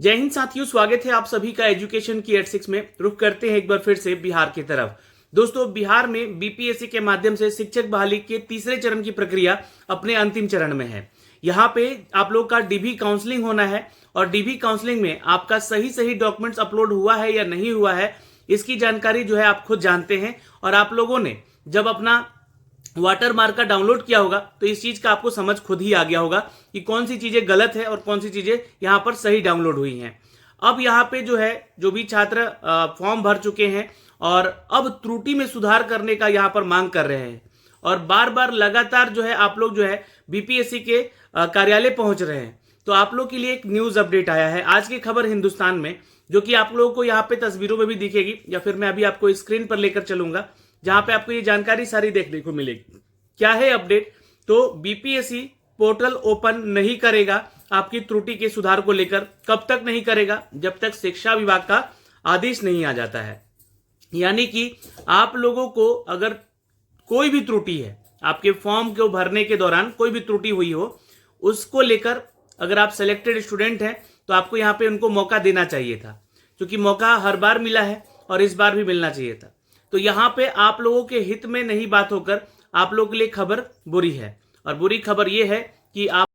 जय हिंद साथियों, स्वागत है आप सभी का एजुकेशन की 86 में। रुक करते हैं एक बार फिर से बिहार की तरफ। दोस्तों, बिहार में बीपीएससी के माध्यम से शिक्षक बहाली के तीसरे चरण की प्रक्रिया अपने अंतिम चरण में है। यहाँ पे आप लोग का डीबी काउंसलिंग होना है और डीबी काउंसलिंग में आपका सही सही डॉक्यूमेंट्स अपलोड हुआ है या नहीं हुआ है, इसकी जानकारी जो है आप खुद जानते हैं। और आप लोगों ने जब अपना वाटर मार्क का डाउनलोड किया होगा तो इस चीज का आपको समझ खुद ही आ गया होगा कि कौन सी चीजें गलत है और कौन सी चीजें यहाँ पर सही डाउनलोड हुई हैं। अब यहाँ पे जो है, जो भी छात्र फॉर्म भर चुके हैं और अब त्रुटि में सुधार करने का यहाँ पर मांग कर रहे हैं और बार बार लगातार जो है आप लोग जो है बीपीएससी के कार्यालय पहुंच रहे हैं, तो आप लोग के लिए एक न्यूज अपडेट आया है आज की खबर हिंदुस्तान में, जो कि आप लोगों को यहाँ पे तस्वीरों में भी दिखेगी या फिर मैं अभी आपको स्क्रीन पर लेकर चलूंगा, जहां पे आपको ये जानकारी सारी देखने को मिलेगी। क्या है अपडेट? तो बीपीएससी पोर्टल ओपन नहीं करेगा आपकी त्रुटि के सुधार को लेकर। कब तक नहीं करेगा? जब तक शिक्षा विभाग का आदेश नहीं आ जाता है। यानी कि आप लोगों को अगर कोई भी त्रुटि है, आपके फॉर्म को भरने के दौरान कोई भी त्रुटि हुई हो, उसको लेकर अगर आप सिलेक्टेड स्टूडेंट हैं तो आपको यहाँ पे उनको मौका देना चाहिए था, क्योंकि मौका हर बार मिला है और इस बार भी मिलना चाहिए था। तो यहाँ पे आप लोगों के हित में नहीं बात होकर आप लोगों के लिए खबर बुरी है, और बुरी खबर ये है कि आप,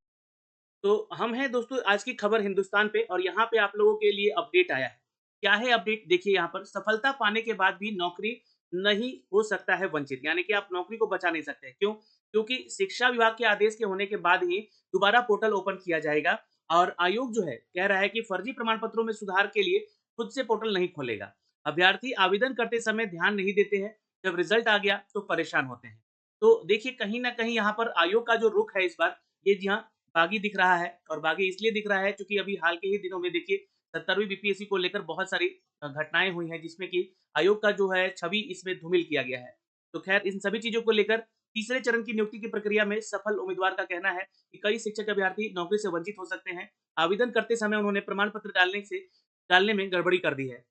तो हम हैं दोस्तों आज की खबर हिंदुस्तान पे, और यहाँ पे आप लोगों के लिए अपडेट आया है। क्या है अपडेट? देखिए, यहाँ पर सफलता पाने के बाद भी नौकरी नहीं हो सकता है वंचित, यानी कि आप नौकरी को बचा नहीं सकते। क्यों? क्योंकि शिक्षा विभाग के आदेश के होने के बाद ही दोबारा पोर्टल ओपन किया जाएगा, और आयोग जो है कह रहा है कि फर्जी प्रमाण पत्रों में सुधार के लिए खुद से पोर्टल नहीं खोलेगा। अभ्यर्थी आवेदन करते समय ध्यान नहीं देते हैं, जब रिजल्ट आ गया तो परेशान होते हैं। तो देखिए, कहीं ना कहीं यहाँ पर आयोग का जो रुख है इस बार, ये जी हाँ बागी दिख रहा है। और बागी इसलिए दिख रहा है क्योंकि अभी हाल के ही दिनों में देखिए 70वीं बीपीएससी को लेकर बहुत सारी घटनाएं हुई हैं, जिसमें कि आयोग का जो है छवि इसमें धूमिल किया गया है। तो खैर, इन सभी चीजों को लेकर तीसरे चरण की नियुक्ति की प्रक्रिया में सफल उम्मीदवार का कहना है कि कई शिक्षक अभ्यर्थी नौकरी से वंचित हो सकते हैं। आवेदन करते समय उन्होंने प्रमाण पत्र डालने में गड़बड़ी कर दी है।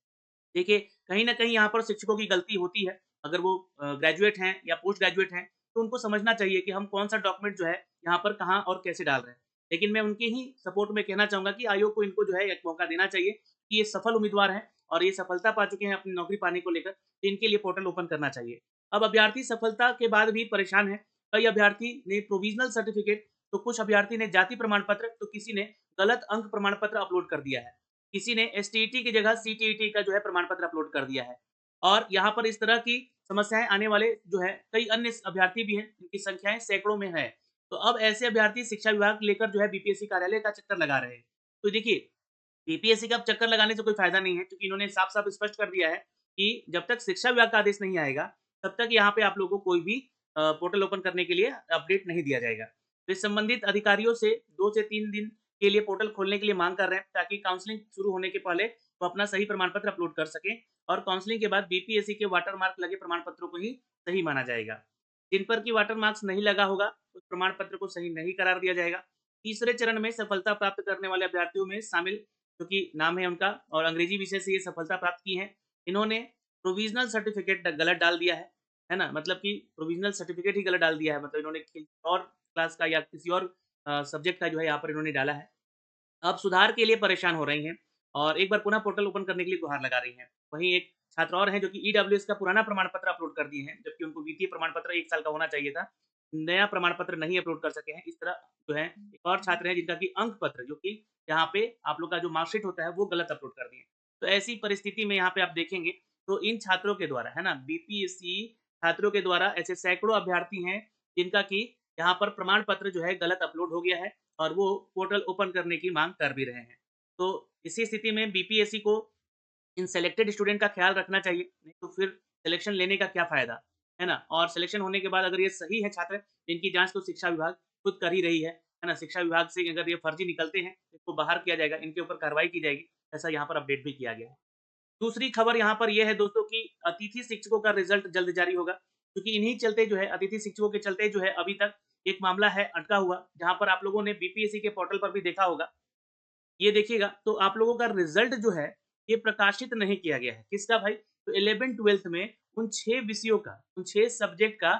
देखिए, कहीं न कहीं यहाँ पर शिक्षकों की गलती होती है। अगर वो ग्रेजुएट हैं या पोस्ट ग्रेजुएट हैं, तो उनको समझना चाहिए कि हम कौन-सा डॉक्यूमेंट जो है यहाँ पर कहाँ और कैसे डाल रहे हैं। लेकिन मैं उनके ही सपोर्ट में कहना चाहूँगा कि आयोग को इनको जो है एक मौका देना चाहिए कि ये सफल उम्मीदवार हैं और ये सफलता पा चुके हैं अपनी नौकरी पाने को लेकर, तो इनके लिए पोर्टल ओपन करना चाहिए। अब अभ्यर्थी सफलता के बाद भी परेशान हैं। कई अभ्यर्थी ने प्रोविज़नल सर्टिफिकेट, तो कुछ अभ्यर्थी ने जाति प्रमाण पत्र, तो किसी ने गलत अंक प्रमाण पत्र अपलोड कर दिया है। किसी ने एसटीईटी की जगह सीटीईटी का जो है प्रमाण पत्र अपलोड कर दिया है। और यहाँ पर इस तरह की समस्याएं आने वाले जो है कई अन्य अभ्यर्थी भी हैं, इनकी संख्याएं सैकड़ों में है। तो अब ऐसे अभ्यर्थी शिक्षा विभाग लेकर जो है बीपीएससी कार्यालय का चक्कर लगा रहे हैं। तो देखिए, बीपीएससी का चक्कर लगाने से कोई फायदा नहीं है, क्योंकि इन्होंने साफ साफ स्पष्ट कर दिया है कि जब तक शिक्षा विभाग का आदेश नहीं आएगा, तब तक यहाँ पे आप लोगों को कोई भी पोर्टल ओपन करने के लिए अपडेट नहीं दिया जाएगा। तो इस संबंधित अधिकारियों से 2 से 3 दिन के लिए पोर्टल खोलने के लिए मांग कर रहे हैं, ताकि काउंसलिंग शुरू होने के पहले वो अपना सही प्रमाण पत्र अपलोड कर सकें, और काउंसलिंग के बाद बीपीएससी के वाटर मार्क लगे प्रमाण पत्रों को ही सही माना जाएगा। जिन पर की वाटर मार्क्स नहीं लगा होगा, उस प्रमाण पत्र को सही नहीं करार दिया जाएगा। तीसरे चरण में सफलता प्राप्त करने वाले अभ्यर्थियों में शामिल, क्योंकि नाम है उनका और अंग्रेजी विषय से ये सफलता प्राप्त की है, इन्होंने प्रोविजनल सर्टिफिकेट गलत डाल दिया है ना? मतलब कि प्रोविजनल सर्टिफिकेट ही गलत डाल दिया है, मतलब इन्होंने किसी और क्लास का या किसी और सब्जेक्ट का जो है यहाँ पर इन्होंने डाला है। अब सुधार के लिए परेशान हो रही हैं और एक बार पुनः पोर्टल ओपन करने के लिए गुहार लगा रही हैं। वहीं एक छात्र और हैं जो कि ईडब्ल्यूएस का पुराना प्रमाण पत्र अपलोड कर दिए हैं, जबकि उनको वित्तीय प्रमाण पत्र 1 साल का होना चाहिए था। नया प्रमाण पत्र नहीं अपलोड कर सके हैं। इस तरह जो है एक और छात्र हैं जिनका कि अंक पत्र, जो कि यहाँ पे आप लोग का जो मार्कशीट होता है वो गलत अपलोड कर दिए। तो ऐसी परिस्थिति में यहाँ पे आप देखेंगे तो इन छात्रों के द्वारा, है ना, बीपीएससी छात्रों के द्वारा ऐसे सैकड़ों अभ्यर्थी हैं जिनका कि यहाँ पर प्रमाण पत्र जो है गलत अपलोड हो गया है और वो पोर्टल ओपन करने की मांग कर भी रहे हैं। तो इसी स्थिति में बीपीएससी को इन सेलेक्टेड स्टूडेंट का ख्याल रखना चाहिए, नहीं तो फिर सिलेक्शन लेने का क्या फ़ायदा, है ना? और सिलेक्शन होने के बाद अगर ये सही है छात्र, जिनकी जाँच तो शिक्षा विभाग खुद कर ही रही है ना? शिक्षा विभाग से अगर ये फर्जी निकलते हैं, तो इसको बाहर किया जाएगा, इनके ऊपर कार्रवाई की जाएगी, ऐसा यहाँ पर अपडेट भी किया गया है। दूसरी खबर यहाँ पर ये है दोस्तों कि अतिथि शिक्षकों का रिजल्ट जल्द जारी होगा, क्योंकि इन्हीं चलते जो है, अतिथि शिक्षकों के चलते जो है अभी तक एक मामला है अटका हुआ, जहाँ पर आप लोगों ने बीपीएससी के पोर्टल पर भी देखा होगा। ये देखिएगा तो आप लोगों का रिजल्ट जो है ये प्रकाशित नहीं किया गया है। किसका भाई? तो 11th-12th में उन 6 विषयों का, उन 6 सब्जेक्ट का,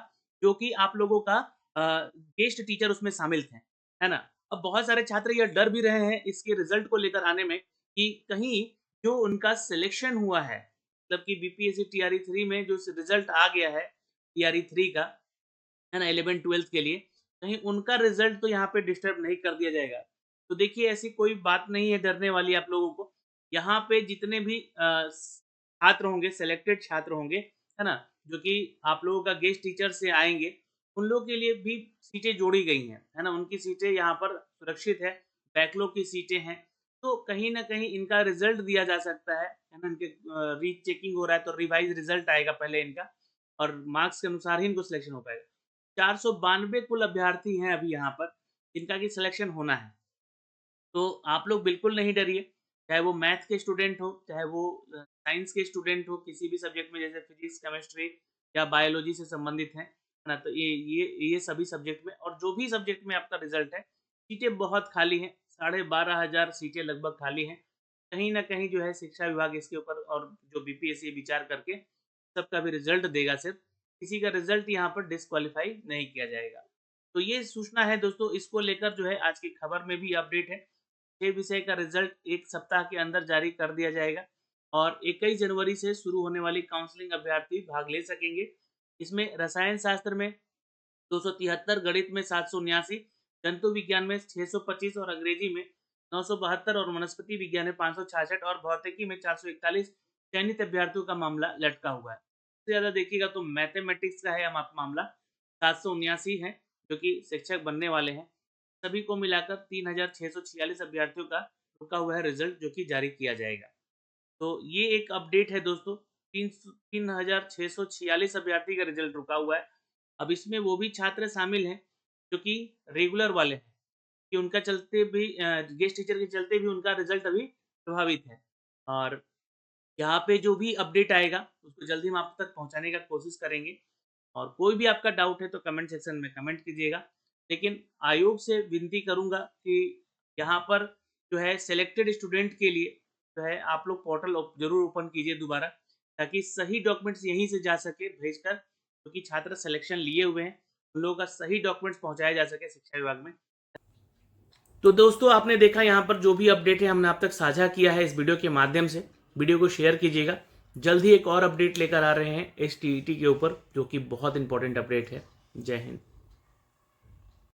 जो कि आप लोगों का गेस्ट टीचर उसमें शामिल थे, है ना? अब बहुत सारे छात्र ये डर भी रहे हैं इसके रिजल्ट को लेकर आने में, कि कहीं जो उनका सिलेक्शन हुआ है, मतलब कि बीपीएससी टीआरई 3 में जो रिजल्ट आ गया है टीआरई 3 का, है ना, 11-12 के लिए, कहीं उनका रिजल्ट तो यहाँ पे डिस्टर्ब नहीं कर दिया जाएगा। तो देखिए ऐसी कोई बात नहीं है डरने वाली आप लोगों को। यहाँ पे जितने भी छात्र होंगे, सेलेक्टेड छात्र होंगे, है ना, जो कि आप लोगों का गेस्ट टीचर से आएँगे, उन लोगों के लिए भी सीटें जोड़ी गई हैं, है ना? उनकी सीटें यहाँ पर सुरक्षित है, बैकलॉग की सीटें हैं, तो कहीं न कहीं इनका रिज़ल्ट दिया जा सकता है ना? इनके रीचेकिंग हो रहा है तो रिवाइज़ रिज़ल्ट आएगा पहले इनका और मार्क्स के अनुसार ही इनको सिलेक्शन हो पाएगा। 492 कुल अभ्यर्थी हैं अभी यहाँ पर, जिनका कि सिलेक्शन होना है। तो आप लोग बिल्कुल नहीं डरिए, चाहे वो मैथ के स्टूडेंट हो, चाहे वो साइंस के स्टूडेंट हो, किसी भी सब्जेक्ट में जैसे फिजिक्स, केमिस्ट्री या बायोलॉजी से संबंधित हैं, है ना? तो ये सभी सब्जेक्ट में और जो भी सब्जेक्ट में आपका रिज़ल्ट है, सीटें बहुत खाली हैं, 12,500 सीटें लगभग खाली हैं। कहीं न कहीं जो है शिक्षा विभाग इसके ऊपर और जो बीपीएससी विचार करके सबका भी रिज़ल्ट देगा सिर्फ़, किसी का रिज़ल्ट यहाँ पर डिस्क्वालीफाई नहीं किया जाएगा। तो ये सूचना है दोस्तों, इसको लेकर जो है आज की खबर में भी अपडेट है। 6 विषय का रिजल्ट 1 सप्ताह के अंदर जारी कर दिया जाएगा और 21 जनवरी से शुरू होने वाली काउंसलिंग अभ्यर्थी भाग ले सकेंगे। इसमें रसायन शास्त्र में 273, गणित में 779, जंतु विज्ञान में 625 और अंग्रेजी में 972 और वनस्पति विज्ञान में 566 और भौतिकी में 441 चयनित अभ्यर्थियों का मामला लटका हुआ है। सबसे ज़्यादा देखिएगा तो मैथमेटिक्स का है मामला, 779 है, जो कि शिक्षक बनने वाले हैं। सभी को मिलाकर 3,646 अभ्यर्थियों का रुका हुआ है रिजल्ट, जो कि जारी किया जाएगा। तो ये एक अपडेट है दोस्तों, 3,646 अभ्यर्थी का रिजल्ट रुका हुआ है। अब इसमें वो भी छात्र शामिल हैं जो कि रेगुलर वाले हैं, कि उनका चलते भी गेस्ट टीचर के चलते भी उनका रिजल्ट अभी प्रभावित है। और यहाँ पे जो भी अपडेट आएगा उसको जल्दी हम आप तक पहुँचाने का कोशिश करेंगे। और कोई भी आपका डाउट है तो कमेंट सेक्शन में कमेंट कीजिएगा। लेकिन आयोग से विनती करूँगा कि यहाँ पर जो है सिलेक्टेड स्टूडेंट के लिए जो है आप लोग पोर्टल ज़रूर ओपन कीजिए दोबारा, ताकि सही डॉक्यूमेंट्स यहीं से जा सके भेजकर, क्योंकि छात्र सिलेक्शन लिए हुए हैं, उन लोगों का सही डॉक्यूमेंट्स पहुँचाया जा सके शिक्षा विभाग में। तो दोस्तों आपने देखा यहाँ पर जो भी अपडेट है हमने आप तक साझा किया है इस वीडियो के माध्यम से। वीडियो को शेयर कीजिएगा। जल्द ही एक और अपडेट लेकर आ रहे हैं एसटीईटी के ऊपर, जो कि बहुत इंपॉर्टेंट अपडेट है। जय हिंद।